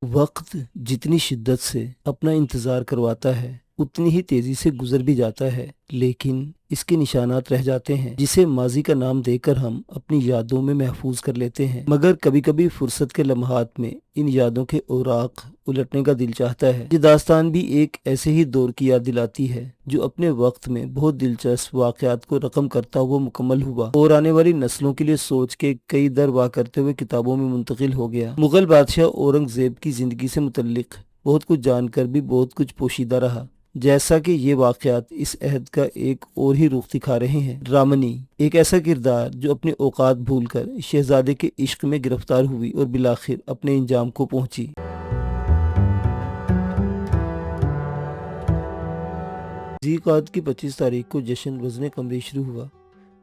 वक्त जितनी शिद्दत से अपना इंतज़ार करवाता है उतनी ही तेज़ी से गुजर भी जाता है, लेकिन इसके निशानात रह जाते हैं जिसे माजी का नाम देकर हम अपनी यादों में महफूज कर लेते हैं। मगर कभी कभी फुर्सत के लम्हात में इन यादों के औराक उलटने का दिल चाहता है। ये दास्तान भी एक ऐसे ही दौर की याद दिलाती है जो अपने वक्त में बहुत दिलचस्प वाक़यात को रकम करता हुआ मुकम्मल हुआ और आने वाली नस्लों के लिए सोच के कई दर वाह करते हुए किताबों में मुंतकिल हो गया। मुगल बादशाह औरंगजेब की ज़िंदगी से मुतल्लिक बहुत कुछ जानकर भी बहुत कुछ पोशीदा रहा, जैसा कि ये वाक़यात इस अहद का एक और ही रुख दिखा रहे हैं। रामनी एक ऐसा किरदार जो अपने औकात भूलकर शहजादे के इश्क में गिरफ्तार हुई और बिलाखिर अपने इंजाम को पहुंची। ज़ीक़ात की 25 तारीख को जश्न वज़न कमरी शुरू हुआ,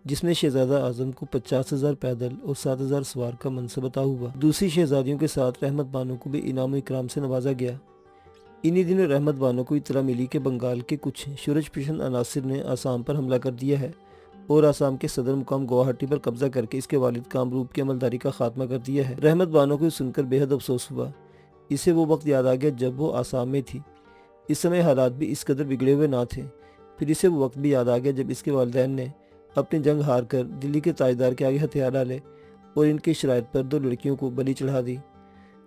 जिसमें शहजादा आजम को 50,000 पैदल और 7,000 सवार का मनसब अता हुआ। दूसरी शहजादियों के साथ रहमत बानो को भी इनाम इकराम से नवाजा गया। इन्हीं दिनों रहमत बानो को इतला मिली कि बंगाल के कुछ शूरज पसंद अनासिर ने आसाम पर हमला कर दिया है और आसाम के सदर मुकाम गुवाहाटी पर कब्जा करके इसके वालिद कामरूप की अमलदारी का खात्मा कर दिया है। रहमत बानो को सुनकर बेहद अफसोस हुआ। इसे वो वक्त याद आ गया जब वो आसाम में थी। इस समय हालात भी इस कदर बिगड़े हुए ना थे। फिर इसे वो वक्त भी याद आ गया जब इसके वालिदैन ने अपनी जंग हार कर दिल्ली के ताजदार के आगे हथियार डाले और इनकी शराइत पर 2 लड़कियों को बलि चढ़ा दी।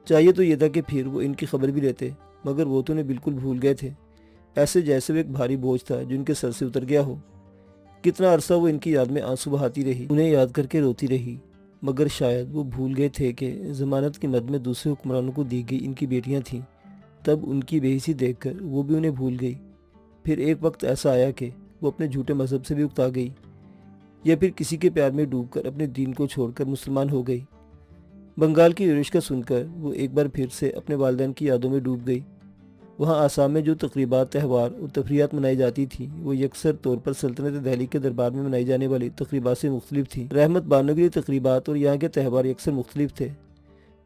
चाहिए तो ये था कि फिर वो इनकी खबर भी लेते, मगर वो तो उन्हें बिल्कुल भूल गए थे, ऐसे जैसे वो एक भारी बोझ था जो उनके सर से उतर गया हो। कितना अरसा वो इनकी याद में आंसू बहाती रही, उन्हें याद करके रोती रही, मगर शायद वो भूल गए थे कि ज़मानत की मद में दूसरे हुक्मरानों को दी गई इनकी बेटियां थीं। तब उनकी बेहिसी देखकर वो भी उन्हें भूल गई। फिर एक वक्त ऐसा आया कि वो अपने झूठे मजहब से भी उकता गई, या फिर किसी के प्यार में डूबकर अपने दीन को छोड़कर मुसलमान हो गई। बंगाल की यूरिश का सुनकर वो एक बार फिर से अपने वालिदैन की यादों में डूब गई। वहाँ आसाम में जो तकरीबात, त्यौहार और तफरीयात मनाई जाती थी वो यकसर तौर पर सल्तनत दिल्ली के दरबार में मनाई जाने वाली तकरीबात से मुख्तलिफ थी। रहमत बानो के लिए तकरीबात और यहाँ के त्यौहार यकसर मुख्तलिफ थे।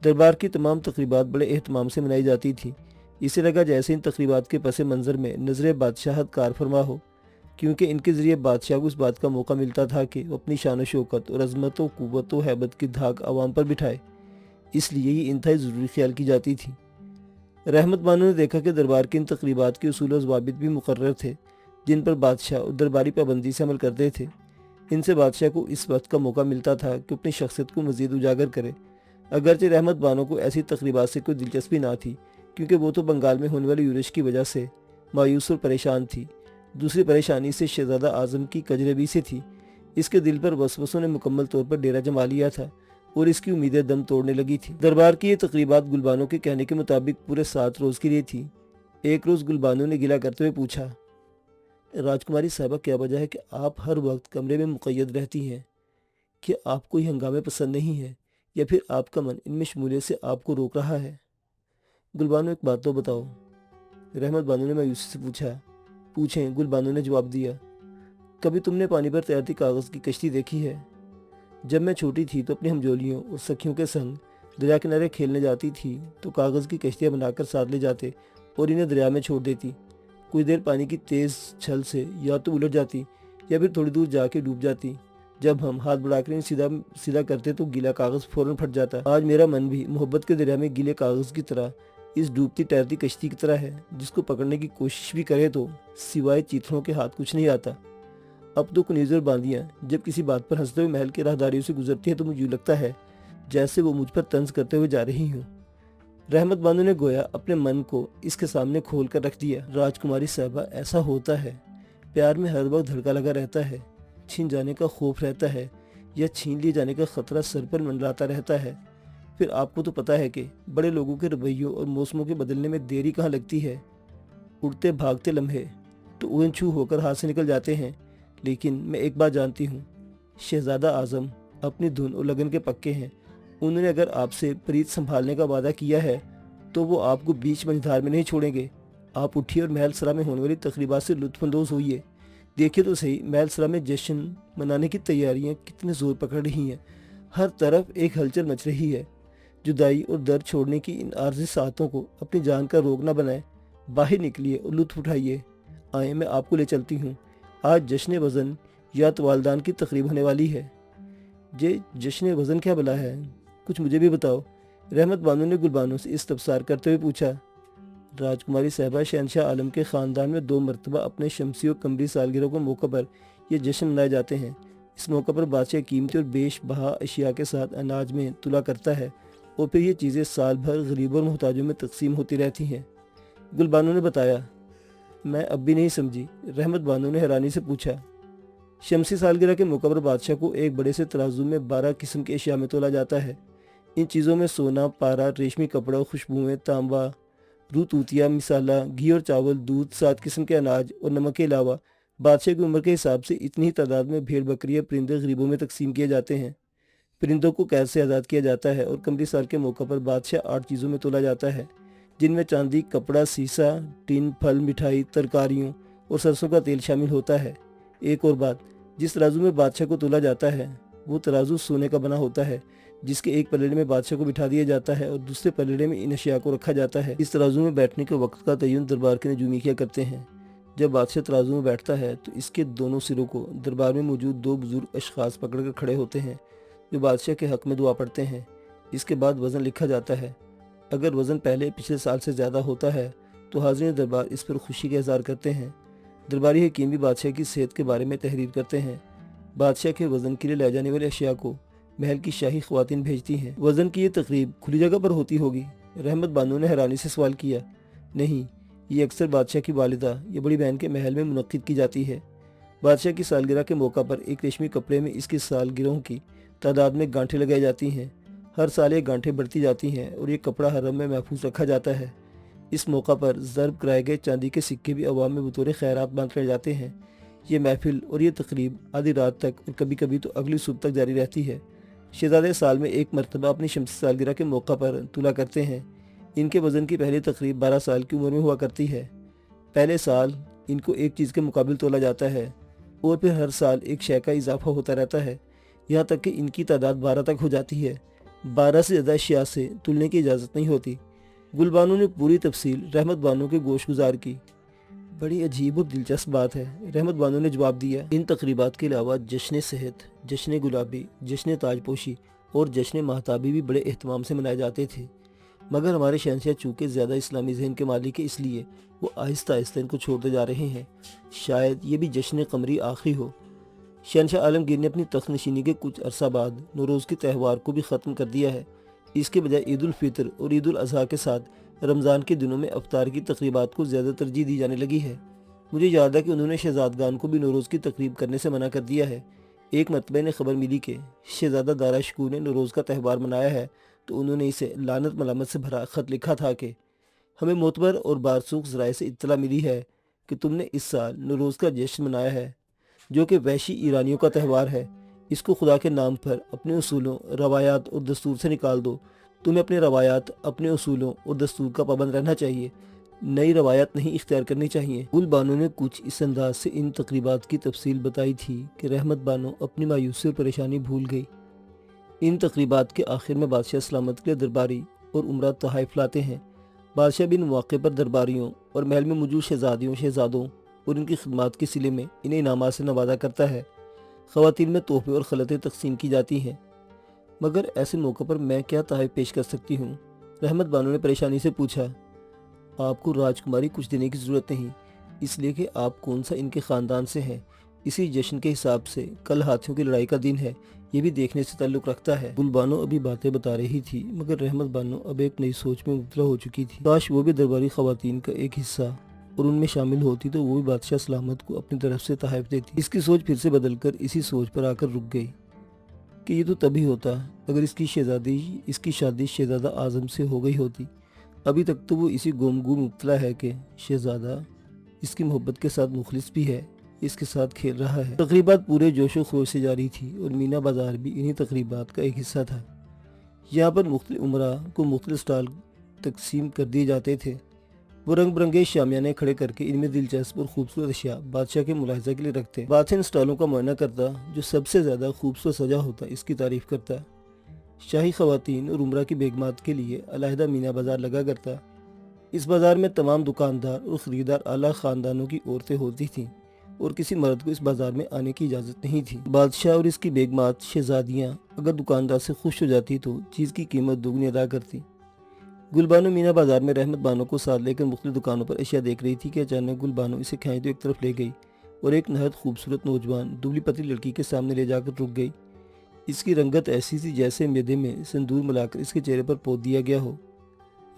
दरबार की तमाम तकरीबात बड़े एहतमाम से मनाई जाती थी। इसे लगा जैसे इन तकरीबात के पस मंज़र में नज़र बादशाहत कार फरमा हो, क्योंकि इनके ज़रिए बादशाह को इस बात का मौका मिलता था कि वो अपनी शान शौकत और अजमत व क़ुव्वत व हैबत की धाक आवाम पर बिठाए। इसलिए ये इंतहाई ज़रूरी ख्याल की जाती थी। रहमत बानो ने देखा कि दरबार की इन तकरीबात के उसूल और ज़वाबित भी मुकर्रर थे, जिन पर बादशाह और दरबारी पाबंदी से अमल करते थे। इनसे बादशाह को इस वक्त का मौका मिलता था कि अपनी शख्सियत को मज़ीद उजागर करे। अगरचे रहमत बानो को ऐसी तकरीबात से कोई दिलचस्पी ना थी, क्योंकि वो तो बंगाल में होने वाली यूरिश की वजह से मायूस और परेशान थी। दूसरी परेशानी से शहजादा आज़म की कजरबी से थी। इसके दिल पर वसवसों ने मुकम्मल तौर पर डेरा जमा लिया था और इसकी उम्मीदें दम तोड़ने लगी थी। दरबार की ये तकरीबात गुलबानो के कहने के मुताबिक पूरे 7 रोज़ के लिए थी। एक रोज़ गुलबानो ने गिला करते हुए पूछा, राजकुमारी साहिबा, क्या वजह है कि आप हर वक्त कमरे में मुक़य्यद रहती हैं? कि आपको ये हंगामे पसंद नहीं है, या फिर आपका मन इनमें शमूलियत से आपको रोक रहा है? गुलबानो, एक बात तो बताओ, रहमत बानो ने मायूसी से पूछा। पूछें, गुलबानो ने जवाब दिया। कभी तुमने पानी पर तैरती कागज़ की कश्ती देखी है? जब मैं छोटी थी तो अपनी हमजोलियों और सखियों के संग दरिया किनारे खेलने जाती थी तो कागज़ की कश्तियाँ बनाकर साथ ले जाते और इन्हें दरिया में छोड़ देती। कुछ देर पानी की तेज़ छल से या तो उलट जाती या फिर थोड़ी दूर जाके डूब जाती। जब हम हाथ बढ़ाकर इन्हें सीधा सीधा करते तो गीला कागज़ फ़ौरन फट जाता। आज मेरा मन भी मोहब्बत के दरिया में गीले कागज़ की तरह इस डूबती तैरती कश्ती की तरह है, जिसको पकड़ने की कोशिश भी करे तो सिवाय चीथड़ों के हाथ कुछ नहीं आता। अब तो कनीज़ और बांदियाँ जब किसी बात पर हंसते हुए महल के राहदारियों से गुजरती है तो मुझे लगता है जैसे वो मुझ पर तंज करते हुए जा रही हूँ। रहमत बानो ने गोया अपने मन को इसके सामने खोल कर रख दिया। राजकुमारी साहिबा, ऐसा होता है, प्यार में हर वक्त धड़का लगा रहता है, छीन जाने का खौफ रहता है या छीन लिए जाने का खतरा सर पर मंडराता रहता है। फिर आपको तो पता है कि बड़े लोगों के रवैयों और मौसमों के बदलने में देरी कहाँ लगती है। उड़ते भागते लम्हे तो ऊंच छू होकर हाथ से निकल जाते हैं, लेकिन मैं एक बात जानती हूँ, शहजादा आज़म अपनी धुन और लगन के पक्के हैं। उन्होंने अगर आपसे प्रीत संभालने का वादा किया है तो वो आपको बीच मझधार में नहीं छोड़ेंगे। आप उठिए और महल सरा में होने वाली तकरीबात से लुत्फ़अंदोज़ होइए। देखिए तो सही, महल सरा में जश्न मनाने की तैयारियां कितने ज़ोर पकड़ रही हैं। हर तरफ एक हलचल मच रही है। जुदाई और दर्द छोड़ने की इन आर्ज़ी सातों को अपनी जान का रोग न बनाएं। बाहर निकलिए और लुत्फ़ उठाइए। आए, मैं आपको ले चलती हूँ। आज जश्न वज़न या तो वालदान की तकरीब होने वाली है। ये जश्न वज़न क्या भला है? कुछ मुझे भी बताओ। رحمت بانو نے گل بانو سے استفسار کرتے ہوئے پوچھا، راجکماری صاحبہ، شہنشاہ عالم کے خاندان میں 2 مرتبہ اپنے شمسی و قمری سالگرہ کے موقع پر یہ جشن منائے جاتے ہیں۔ اس موقع پر بادشاہ قیمتی اور بیش بہا اشیاء کے ساتھ اناج میں تلا کرتا ہے اور پھر یہ چیزیں سال بھر غریبوں اور محتاجوں میں تقسیم ہوتی رہتی ہیں۔ گل بانو نے بتایا، میں اب بھی نہیں سمجھی۔ رحمت بانو نے حیرانی سے پوچھا، شمسی سالگرہ کے موقع پر بادشاہ کو ایک بڑے سے ترازو میں 12 قسم کی اشیاء میں تولا جاتا ہے۔ ان چیزوں میں سونا، پارا، ریشمی کپڑا، خوشبوئیں، تانبا، روح توتیا، مسالہ، گھی اور چاول، دودھ، 7 قسم کے اناج اور نمک کے علاوہ بادشاہ کی عمر کے حساب سے اتنی ہی تعداد میں بھیڑ بکریاں، پرندے غریبوں میں تقسیم کیے جاتے ہیں۔ پرندوں کو قید سے آزاد کیا جاتا ہے اور قمری سال کے موقع پر بادشاہ 8 چیزوں میں تولا جاتا ہے، جن میں چاندی، کپڑا، سیسا، ٹین، پھل، مٹھائی، ترکاریوں اور سرسوں کا تیل شامل ہوتا ہے۔ ایک اور بات، جس ترازو میں بادشاہ کو تولا جاتا ہے وہ ترازو سونے کا بنا ہوتا ہے، جس کے ایک پلڑے میں بادشاہ کو بٹھا دیا جاتا ہے اور دوسرے پلڑے میں ان اشیاء کو رکھا جاتا ہے۔ اس ترازو میں بیٹھنے کے وقت کا تعین دربار کے نجومی کیا کرتے ہیں۔ جب بادشاہ ترازو میں بیٹھتا ہے تو اس کے دونوں سروں کو دربار میں موجود 2 بزرگ اشخاص پکڑ کر کھڑے ہوتے ہیں، جو بادشاہ کے حق میں دعا پڑھتے ہیں۔ اس کے بعد وزن لکھا جاتا ہے۔ اگر وزن پچھلے سال سے زیادہ ہوتا ہے تو حاضرین دربار اس پر خوشی کا اظہار کرتے ہیں۔ درباری حکیم بھی بادشاہ کی صحت کے بارے میں تحریر کرتے ہیں۔ بادشاہ کے وزن کے لیے لائے جانے والے اشیاء کو محل کی شاہی خواتین بھیجتی ہیں۔ وزن کی یہ تقریب کھلی جگہ پر ہوتی ہوگی؟ رحمت بانو نے حیرانی سے سوال کیا۔ نہیں، یہ اکثر بادشاہ کی والدہ یا بڑی بہن کے محل میں منعقد کی جاتی ہے۔ بادشاہ کی سالگرہ کے موقع پر ایک ریشمی کپڑے میں اس کی سالگرہوں کی تعداد میں گانٹھیں لگائی جاتی ہیں۔ ہر سال یہ گانٹھیں بڑھتی جاتی ہیں اور یہ کپڑا حرم میں محفوظ رکھا جاتا ہے۔ اس موقع پر ضرب کرائے گئے چاندی کے سکے بھی عوام میں بطور خیرات بانٹے جاتے ہیں۔ یہ محفل اور یہ تقریب آدھی رات تک اور کبھی کبھی تو اگلی صبح تک جاری رہتی ہے۔ شہزادے سال میں ایک مرتبہ اپنی شمسی سالگرہ کے موقع پر تولا کرتے ہیں۔ ان کے وزن کی پہلی تقریب 12 سال کی عمر میں ہوا کرتی ہے۔ پہلے سال ان کو ایک چیز کے مقابل تولا جاتا ہے اور پھر ہر سال ایک شے کا اضافہ ہوتا رہتا ہے، یہاں تک کہ ان کی تعداد 12 تک ہو جاتی ہے۔ 12 سے زیادہ اشیاء سے تلنے کی اجازت نہیں ہوتی۔ گل بانو نے پوری تفصیل رحمت بانو کے گوش گزار کی۔ بڑی عجیب اور دلچسپ بات ہے، رحمت بانو نے جواب دیا۔ ان تقریبات کے علاوہ جشن صحت، جشن گلابی، جشن تاج پوشی اور جشن ماہتابی بھی بڑے اہتمام سے منائے جاتے تھے، مگر ہمارے شہنشاہ چونکہ زیادہ اسلامی ذہن کے مالک ہیں، اس لیے وہ آہستہ آہستہ ان کو چھوڑتے جا رہے ہیں۔ شاید یہ بھی جشن قمری آخری ہو۔ شہنشاہ عالمگیر نے اپنی تخت نشینی کے کچھ عرصہ بعد نوروز کے تہوار کو بھی ختم کر دیا ہے۔ اس کے بجائے عید الفطر اور عید الاضحیٰ کے ساتھ رمضان کے دنوں میں افطار کی تقریبات کو زیادہ ترجیح دی جانے لگی ہے۔ مجھے یاد ہے کہ انہوں نے شہزادگان کو بھی نوروز کی تقریب کرنے سے منع کر دیا ہے۔ ایک مرتبہ انہیں خبر ملی کہ شہزادہ دارا شکور نے نوروز کا تہوار منایا ہے تو انہوں نے اسے لعنت ملامت سے بھرا خط لکھا تھا کہ ہمیں معتبر اور بارسوخ ذرائع سے اطلاع ملی ہے کہ تم نے اس سال نوروز کا جشن منایا ہے، جو کہ وحشی ایرانیوں کا تہوار ہے۔ اس کو خدا کے نام پر اپنے اصولوں، روایات اور دستور سے نکال دو۔ تمہیں اپنے روایات، اپنے اصولوں اور دستور کا پابند رہنا چاہیے، نئی روایات نہیں اختیار کرنی چاہیے۔ گل بانو نے کچھ اس انداز سے ان تقریبات کی تفصیل بتائی تھی کہ رحمت بانو اپنی مایوسی اور پریشانی بھول گئی۔ ان تقریبات کے آخر میں بادشاہ سلامت کے لیے درباری اور عمرہ تحائف لاتے ہیں۔ بادشاہ بھی ان مواقع پر درباریوں اور محل میں موجود شہزادیوں، شہزادوں اور ان کی خدمات کے صلے میں انہیں انعامات سے نوازا کرتا ہے۔ خواتین میں تحفے اور خلعتیں تقسیم کی جاتی ہیں۔ مگر ایسے موقع پر میں کیا تحائف پیش کر سکتی ہوں؟ رحمت بانو نے پریشانی سے پوچھا۔ آپ کو راجکماری کچھ دینے کی ضرورت نہیں، اس لیے کہ آپ کون سا ان کے خاندان سے ہیں۔ اسی جشن کے حساب سے کل ہاتھیوں کی لڑائی کا دن ہے، یہ بھی دیکھنے سے تعلق رکھتا ہے۔ گل بانو ابھی باتیں بتا رہی تھی مگر رحمت بانو اب ایک نئی سوچ میں مبتلا ہو چکی تھی۔ کاش وہ بھی درباری خواتین کا ایک حصہ اور ان میں شامل ہوتی تو وہ بھی بادشاہ سلامت کو اپنی طرف سے تحائف دیتی۔ اس کی سوچ پھر سے بدل کر اسی سوچ پر آ کر رک گئی کہ یہ تو تبھی ہوتا اگر اس کی شادی شہزادہ اعظم سے ہو گئی ہوتی۔ ابھی تک تو وہ اسی گم مبتلا ہے کہ شہزادہ اس کی محبت کے ساتھ مخلص بھی ہے، اس کے ساتھ کھیل رہا ہے۔ تقریبات پورے جوش و خروش سے جاری تھی اور مینا بازار بھی انہی تقریبات کا ایک حصہ تھا۔ یہاں پر مختلف عمرہ کو مختلف سٹال تقسیم کر دیے جاتے تھے۔ وہ رنگ برنگے شامیانے کھڑے کر کے ان میں دلچسپ اور خوبصورت اشیاء بادشاہ کے ملاحظہ کے لیے رکھتے۔ بادشاہ ان سٹالوں کا معائنہ کرتا، جو سب سے زیادہ خوبصورت سجا ہوتا اس کی تعریف کرتا۔ شاہی خواتین اور عمرہ کی بیگمات کے لیے علیحدہ مینا بازار لگا کرتا۔ اس بازار میں تمام دکاندار اور خریدار اعلیٰ خاندانوں کی عورتیں ہوتی تھیں۔ और किसी मर्द को इस बाजार में आने की इजाज़त नहीं थी। बादशाह और इसकी बेगमात शहजादियाँ अगर दुकानदार से खुश हो जाती तो चीज़ की कीमत दोगुनी अदा करती। गुलबानो मीना बाजार में रहमत बानो को साथ लेकर मुख्तलिफ दुकानों पर अशिया देख रही थी कि अचानक गुलबानो इसे खींच एक तरफ ले गई और एक नहायत खूबसूरत नौजवान दुबली पतली लड़की के सामने ले जाकर रुक गई। इसकी रंगत ऐसी थी जैसे मैदे में सिंदूर मिलाकर इसके चेहरे पर पोत दिया गया हो।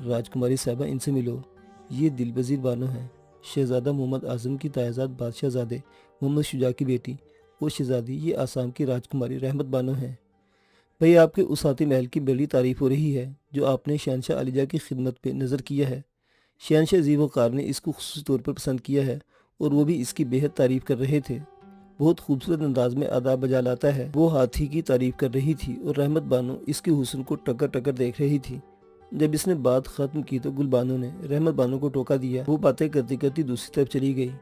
राजकुमारी साहिबा, इनसे मिलो, ये दिलपजीर बानो है, शहजादा मोहम्मद आजम की तायाजाद बादशाहजादे मोहम्मद शुजा की बेटी और शहजादी ये आसाम की राजकुमारी रहमत बानो है। भाई, आपके उस हाथी महल की बड़ी तारीफ हो रही है जो आपने शहनशाह अलीजा की खिदमत पे नज़र किया है। शहनशाह अजीब वक़ार ने इसको खुसूसी तौर पर पसंद किया है और वो भी इसकी बेहद तारीफ कर रहे थे। बहुत खूबसूरत अंदाज में आदाब बजा लाता है। वो हाथी की तारीफ कर रही थी और रहमत बानो इसके हुस्न को टकर टकर देख रही थी। जब इसने बात खत्म की तो गुलबानो ने रहमत बानो को टोका दिया। वो बातें करती करती दूसरी तरफ चली गई।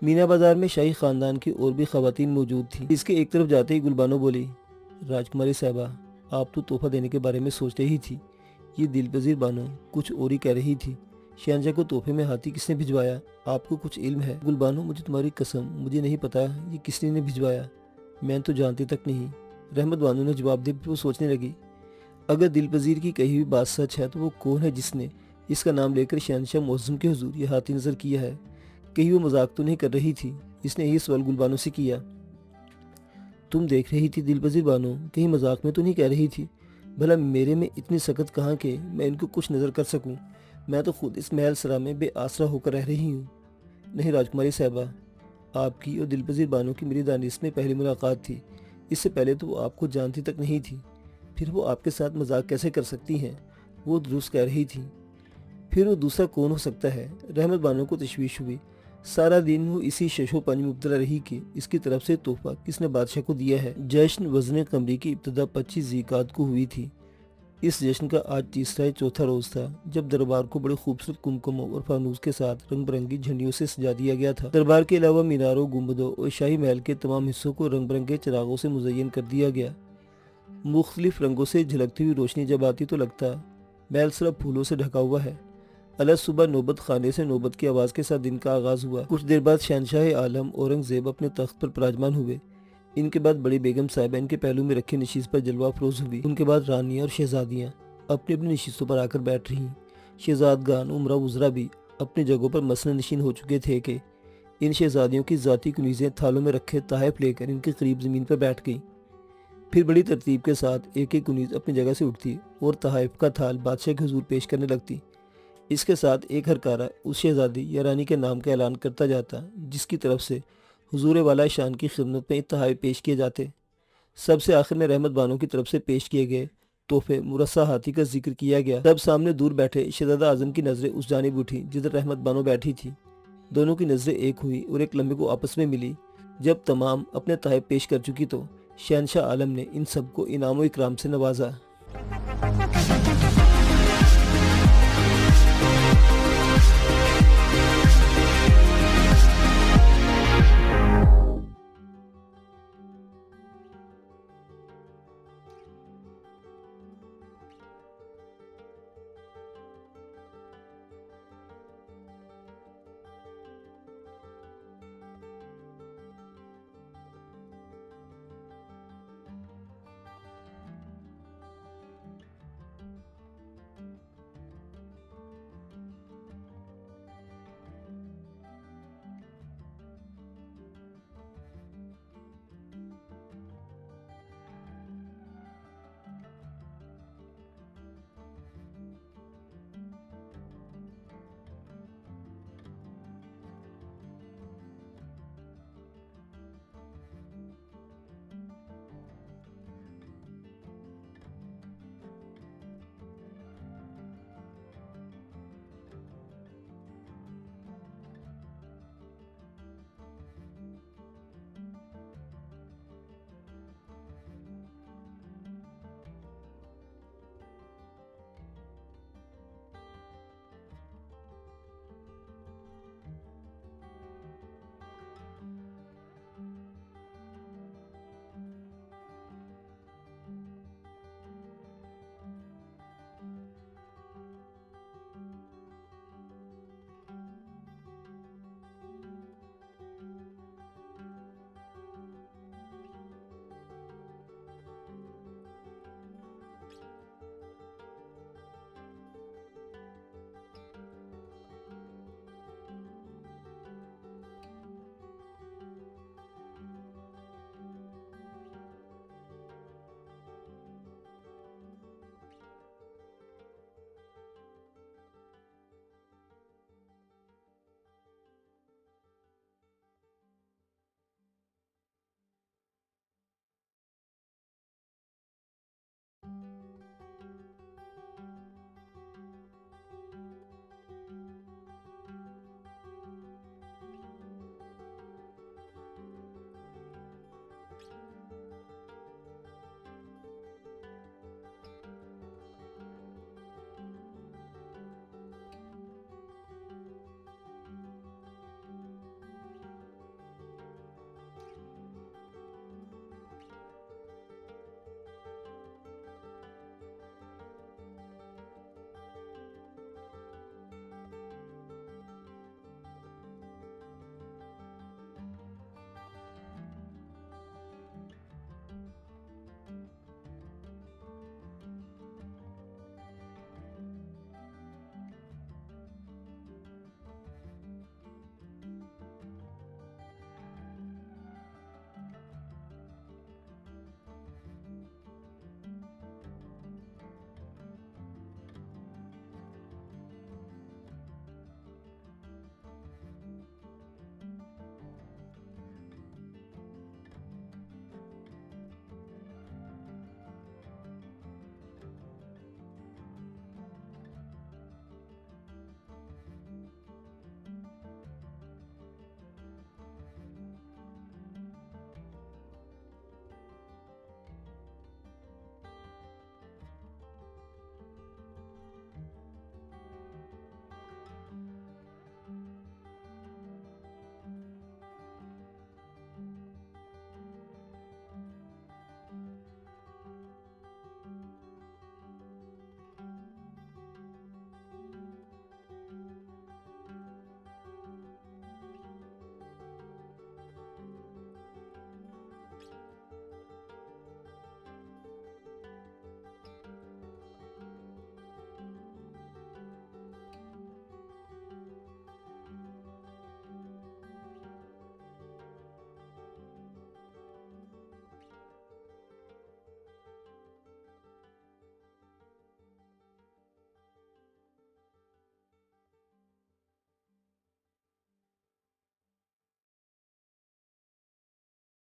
मीना बाजार में शाही खानदान की और भी खवातीन मौजूद थी। इसके एक तरफ जाते ही गुलबानो बोली, राजकुमारी साहिबा, आप तो तोहफा देने के बारे में सोच रही थी। ये दिलपजीर बानो कुछ और ही कह रही थी। शहनशाह को तोहफे में हाथी किसने भिजवाया? आपको कुछ इल्म है? गुलबानो, मुझे तुम्हारी कसम, मुझे नहीं पता ये किसने ने भिजवाया। मैं तो जानती तक नहीं। रहमत बानो ने जवाब दिया। वो सोचने लगी, अगर दिलपजीर की कही हुई बात सच है तो वो कौन है जिसने इसका नाम लेकर शहनशाह मुअज़्ज़म के हुजूर ये हाथी नजर किया है? कहीं वो मजाक तो नहीं कर रही थी? इसने ये सवाल गुलबानो से किया। तुम देख रही थी दिलपजीर बानो, कहीं मजाक में तो नहीं कह रही थी? भला मेरे में इतनी सकत कहाँ के मैं इनको कुछ नज़र कर सकूं? मैं तो खुद इस महल सरा में बेआसरा होकर रह रही हूँ। नहीं राजकुमारी साहिबा, आपकी और दिलपजीर बानो की मेरी दानिश में पहली मुलाकात थी। इससे पहले तो वो आपको जानती तक नहीं थी। फिर वो आपके साथ मजाक कैसे कर सकती हैं? वो दुरुस्त कह रही थी। फिर वो दूसरा कौन हो सकता है? रहमत बानो को तशवीश हुई। सारा दिन वो इसी शशो पानी में मुब्तला रही कि इसकी तरफ से तोहफा किसने बादशाह को दिया है। जश्न वज़न कमरी की इब्तदा 25 ज़ीक़ात को हुई थी। इस जश्न का आज तीसरा या चौथा रोज़ था जब दरबार को बड़े खूबसूरत कुमकुमों और फानूस के साथ रंग बिरंगी झंडियों से सजा दिया गया था। दरबार के अलावा मीनारों, गुंबदों और शाही महल के तमाम हिस्सों को रंग बिरंगे चिरागों से मुज़य्यन कर दिया गया। मुख्तलिफ रंगों से झलकती हुई रोशनी जब आती तो लगता महल सिर्फ फूलों से ढका हुआ है। अलग सुबह नौबत खाने से नौबत की आवाज़ के साथ दिन का आगाज़ हुआ। कुछ देर बाद शहनशाह आलम औरंगजेब अपने तख्त पर विराजमान हुए। इनके बाद बड़ी बेगम साहिबा इनके पहलू में रखी नशीस पर जलवा अफरोज हुई। उनके बाद रानियाँ और शहजादियाँ अपनी अपनी नशीसों पर आकर बैठ रहीं। शहजादगान उमरा वज़रा भी अपनी जगहों पर मसनद नशीन हो चुके थे कि इन शहजादियों की ज़ाती कुनीज़ें थालों में रखे तहफ़ लेकर इनके करीब ज़मीन पर बैठ गईं। फिर बड़ी तरतीब के साथ एक एक कुनीज़ अपनी जगह से उठती और तहफ़ का थाल बादशाह के हुजूर पेश करने लगती। इसके साथ एक हरकारा उस शहजादी या रानी के नाम का ऐलान करता जाता जिसकी तरफ से हुजूर वाला शान की खिदमत में तहफ़ पेश किए जाते। सबसे आखिर में रहमत बानो की तरफ से पेश किए गए तोहफे मुरस्सा हाथी का जिक्र किया गया। तब सामने दूर बैठे शहजादा आजम की नज़रें उस जानिब उठी जिधर रहमत बानो बैठी थी। दोनों की नज़रें एक हुई और एक लम्हे को आपस में मिली। जब तमाम अपने तहफ़ पेश कर चुकी तो शहनशाह आलम ने इन सबको इनाम व इकराम से नवाजा।